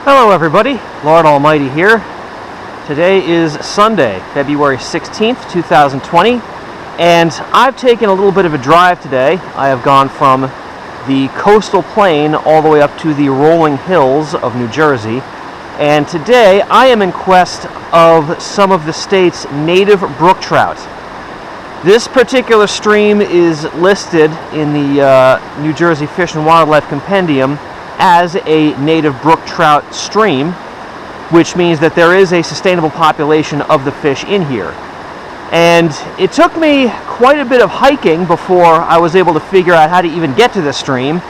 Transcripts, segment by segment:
Hello everybody, Lord Almighty here. Today is Sunday, February 16th, 2020, and I've taken a little bit of a drive today. I have gone from the coastal plain all the way up to the rolling hills of New Jersey, and today I am in quest of some of the state's native brook trout. This particular stream is listed in the New Jersey Fish and Wildlife Compendium as a native brook trout stream, which means that there is a sustainable population of the fish in here. And it took me quite a bit of hiking before I was able to figure out how to even get to this stream.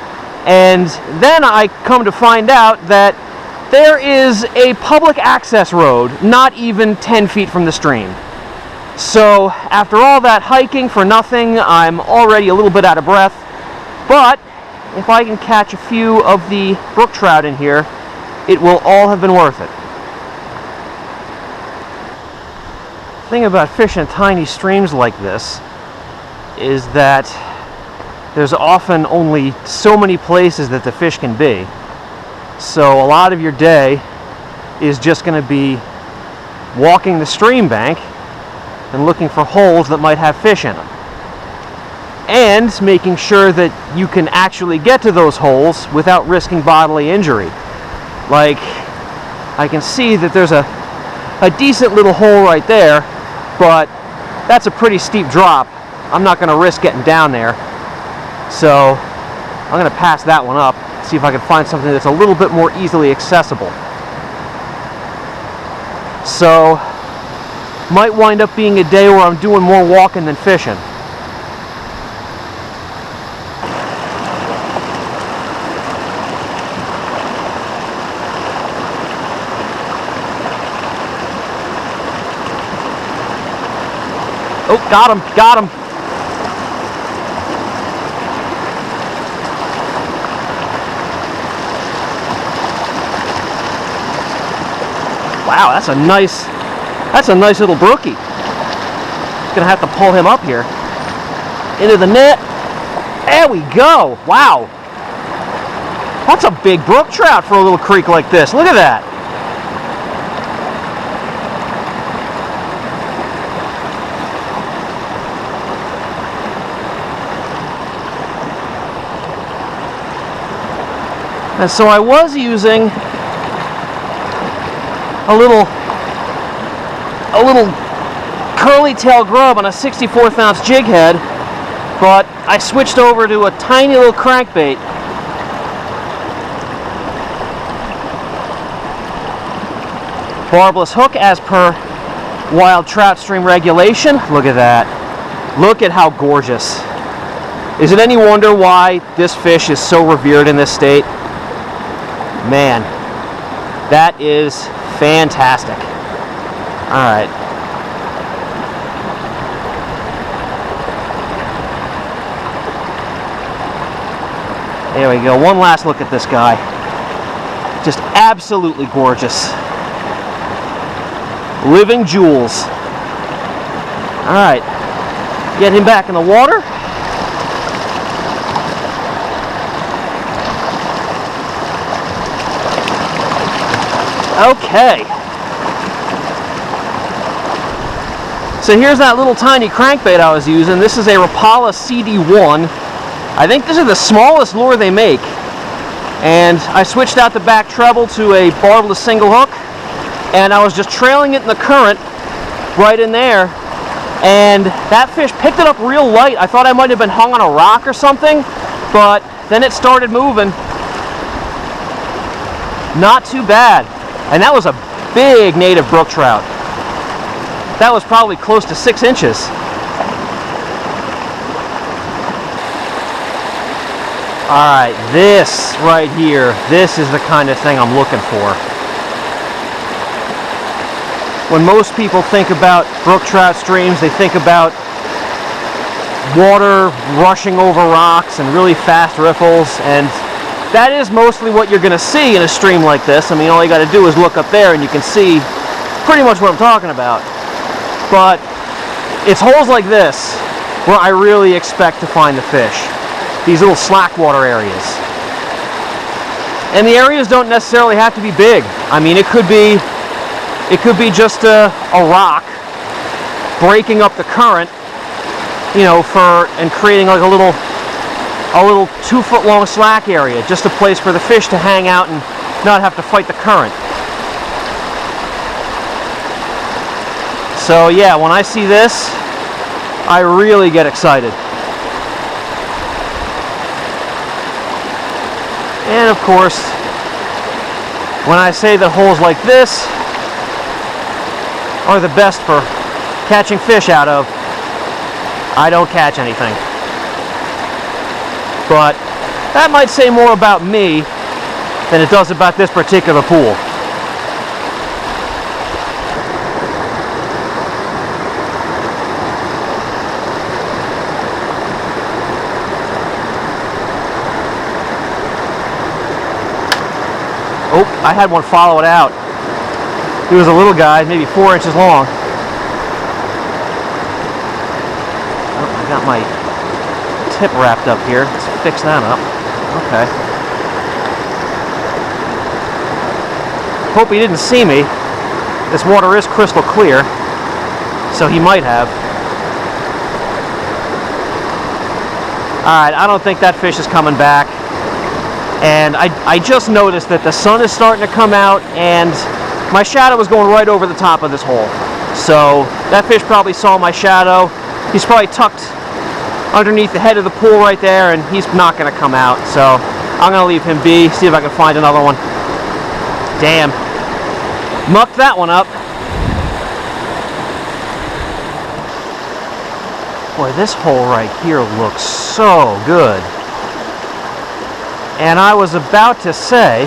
And then I come to find out that there is a public access road not even 10 feet from the stream. So after all that hiking for nothing, I'm already a little bit out of breath, but if I can catch a few of the brook trout in here, it will all have been worth it. The thing about fishing tiny streams like this is that there's often only so many places that the fish can be. So a lot of your day is just going to be walking the stream bank and looking for holes that might have fish in them, and making sure that you can actually get to those holes without risking bodily injury. Like, I can see that there's a decent little hole right there, but that's a pretty steep drop. I'm not going to risk getting down there, so I'm going to pass that one up, see if I can find something that's a little bit more easily accessible. So might wind up being a day where I'm doing more walking than fishing. Oh, got him, got him. Wow, that's a nice little brookie. Gonna have to pull him up here. Into the net. There we go. Wow. That's a big brook trout for a little creek like this. Look at that. And so I was using a little curly tail grub on a 64th ounce jig head, but I switched over to a tiny little crankbait. Barbless hook as per wild trout stream regulation. Look at that. Look at how gorgeous. Is it any wonder why this fish is so revered in this state? Man, that is fantastic. All right. There we go. One last look at this guy. Just absolutely gorgeous. Living jewels. All right. Get him back in the water. Okay. So here's that little tiny crankbait I was using. This is a Rapala CD1. I think this is the smallest lure they make. And I switched out the back treble to a barbless single hook, and I was just trailing it in the current right in there. And that fish picked it up real light. I thought I might have been hung on a rock or something, but then it started moving. Not too bad. And that was a big native brook trout. That was probably close to 6 inches. All right, this right here, this is the kind of thing I'm looking for. When most people think about brook trout streams, they think about water rushing over rocks and really fast riffles, and that is mostly what you're going to see in a stream like this. I mean, all you got to do is look up there and you can see pretty much what I'm talking about. But it's holes like this where I really expect to find the fish. These little slack water areas. And the areas don't necessarily have to be big. I mean, it could be just a rock breaking up the current, you know, and creating like a little 2-foot long slack area, just a place for the fish to hang out and not have to fight the current. So yeah, when I see this, I really get excited. And of course, when I say that holes like this are the best for catching fish out of, I don't catch anything. But that might say more about me than it does about this particular pool. Oh, I had one follow it out. He was a little guy, maybe 4 inches long. Oh, I got my tip wrapped up here. Let's fix that up. Okay. Hope he didn't see me. This water is crystal clear, so he might have. Alright, I don't think that fish is coming back. And I just noticed that the sun is starting to come out, and my shadow was going right over the top of this hole. So that fish probably saw my shadow. He's probably tucked underneath the head of the pool right there, and he's not going to come out. So I'm going to leave him be, see if I can find another one. Damn. Mucked that one up. Boy, this hole right here looks so good. And I was about to say,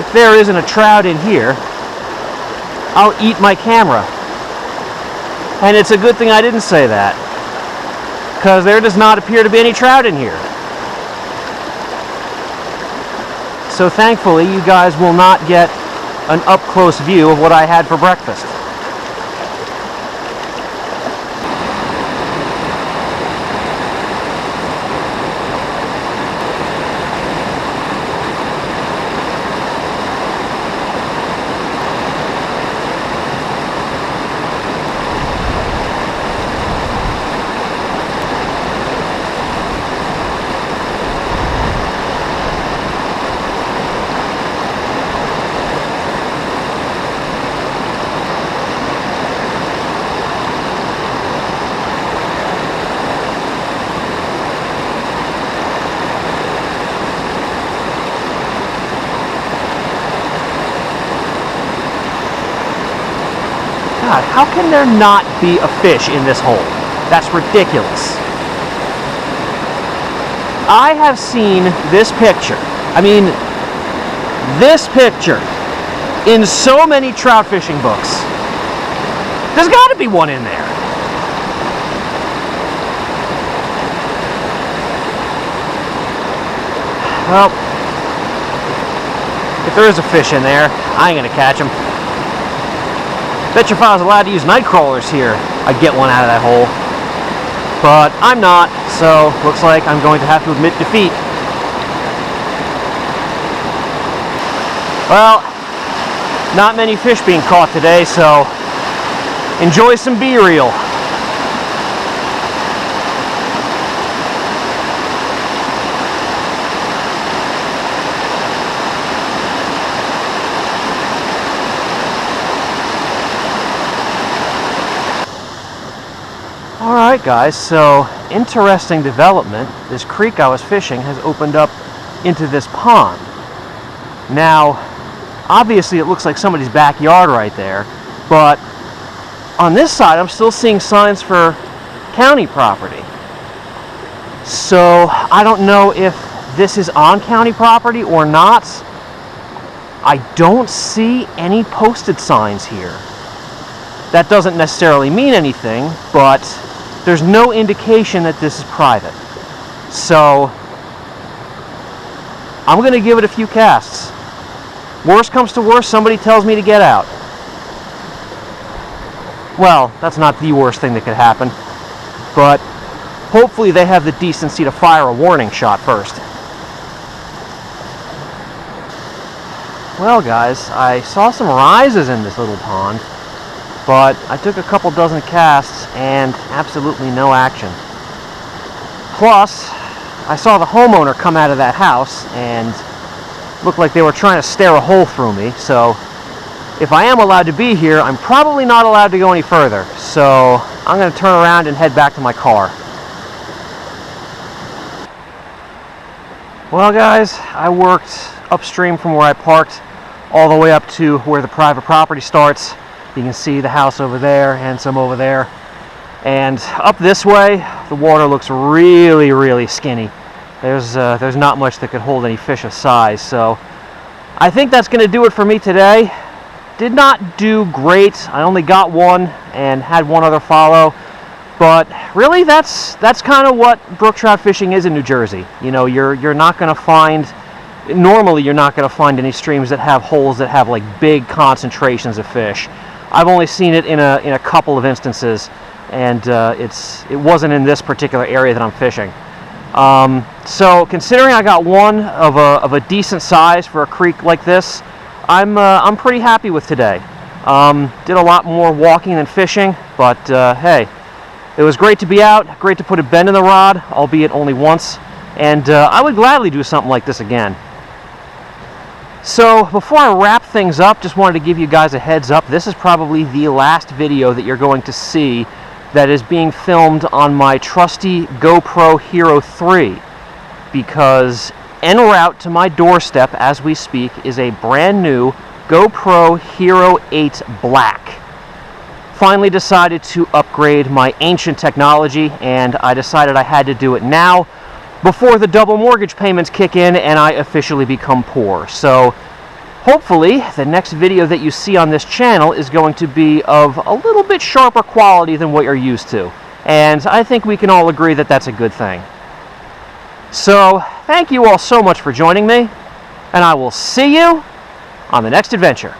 if there isn't a trout in here, I'll eat my camera. And it's a good thing I didn't say that, because there does not appear to be any trout in here. So thankfully, you guys will not get an up-close view of what I had for breakfast. God, how can there not be a fish in this hole? That's ridiculous. I have seen this picture, this picture, in so many trout fishing books. There's got to be one in there. Well, if there is a fish in there, I ain't gonna catch him. Bet you if I was allowed to use night crawlers here, I'd get one out of that hole. But I'm not, so looks like I'm going to have to admit defeat. Well, not many fish being caught today, so enjoy some B-reel. Alright guys, so interesting development. This creek I was fishing has opened up into this pond. Now, obviously it looks like somebody's backyard right there, but on this side I'm still seeing signs for county property. So I don't know if this is on county property or not. I don't see any posted signs here. That doesn't necessarily mean anything, but there's no indication that this is private. So I'm going to give it a few casts. Worst comes to worst, somebody tells me to get out. Well, that's not the worst thing that could happen, but hopefully they have the decency to fire a warning shot first. Well, guys, I saw some rises in this little pond, but I took a couple dozen casts and absolutely no action. Plus, I saw the homeowner come out of that house and looked like they were trying to stare a hole through me, so if I am allowed to be here, I'm probably not allowed to go any further, so I'm going to turn around and head back to my car. Well, guys, I worked upstream from where I parked all the way up to where the private property starts. You can see the house over there and some over there. And up this way, the water looks really, really skinny. There's not much that could hold any fish of size, so I think that's going to do it for me today. Did not do great. I only got one and had one other follow. But really, that's kind of what brook trout fishing is in New Jersey. You know, you're not going to find, normally you're not going to find any streams that have holes that have like big concentrations of fish. I've only seen it in a couple of instances, and it wasn't in this particular area that I'm fishing. So considering I got one of a decent size for a creek like this, I'm pretty happy with today. Did a lot more walking than fishing, but hey. It was great to be out, great to put a bend in the rod, albeit only once, and I would gladly do something like this again. So before I wrap things up, just wanted to give you guys a heads up. This is probably the last video that you're going to see that is being filmed on my trusty GoPro Hero 3, because en route to my doorstep as we speak is a brand new GoPro Hero 8 Black. Finally decided to upgrade my ancient technology, and I decided I had to do it now before the double mortgage payments kick in and I officially become poor. So hopefully the next video that you see on this channel is going to be of a little bit sharper quality than what you're used to, and I think we can all agree that that's a good thing. So thank you all so much for joining me, and I will see you on the next adventure.